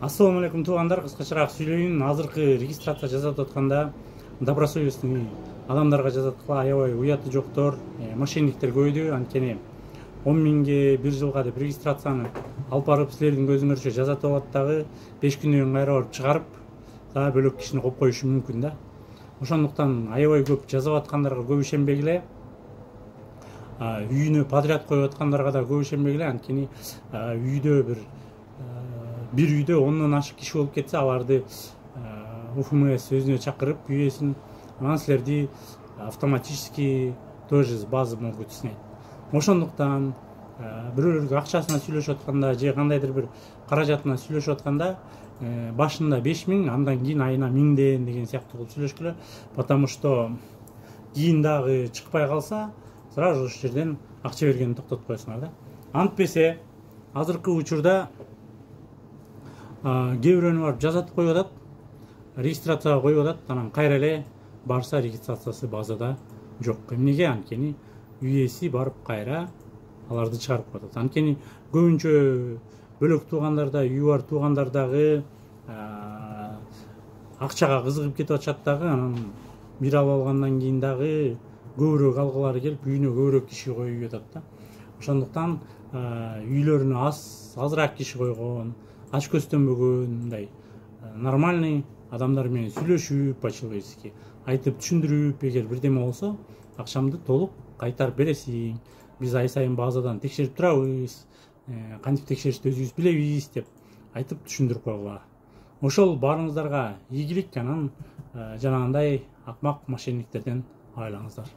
Ассаламу алейкум туугандар, кыскачараак сүйлөйүн. Азыркы регистрация жасап атканда добросовестный адамдарга жазат аябай уяты жоктор, мошенниктер көбөйдү. Анткени 10 миңге 1 жылга деп регистрацияны алып барып силердин көзүңөрчө жасатып алат дагы 5 күндөн кайра барып чыгарып, дагы бөлөк кишини коюп коюшу мүмкүн да. Ошондуктан аябай көп жасап аткандарга көп ишенбегиле. Үйүнө подряд коюп аткандарга да көп ишенбегиле. Анткени үйдө бир үйдө 10дон ашык киши болуп кетсе, аларды УФМС өзүнө чакырып, үйөсүн, анан силерди автоматически тоже с базы могут снять. Ошондуктан бирөөлөргө акчасына сүйлөшүп атканда же кандайдыр бир каражатына сүйлөшүп атканда башында 5 миң, андан кийин айына 1000 деген сыяктуу кылып сүйлөшкүлө. Потому что кийин дагы чыкпай калса, сразу ошол жерден акча бергенди токтотуп коесуңар да. Антпесе азыркы учурда кээ бирөөнү барып жасатып коюп атат, регистрацияга коюп атат, анан кайра эле барса регистрациясы базада жок. Эмнеге? Анткени үй ээси барып кайра аларды чыгарып коет. Анткени көбүнчө бөлөк туугандарда, үйү бар туугандар дагы акчага кызыгып кетип атышат дагы, анан бир алып алгандан кийин дагы көбүрөөк алгылары келип, үйүнө көбүрөөк киши коюп атат да. Ошондуктан үйлөрүнө азыраак киши койгон, ач көзтөнбөгөн, мындай нормальный адамдар менен сүйлөшүп, по-человечески айтып түшүндүрүп, эгер бирдеме болсо акчамды толук кайтарып бересиң, биз ай сайын базадан текшерип турабыз, кантип текшеришти өзүбүз билебиз деп айтып түшүндүрүп койгула. Ошол баарыңыздарга ийгилик, анан жанагындай акмак мошенниктерден айлаңыздар.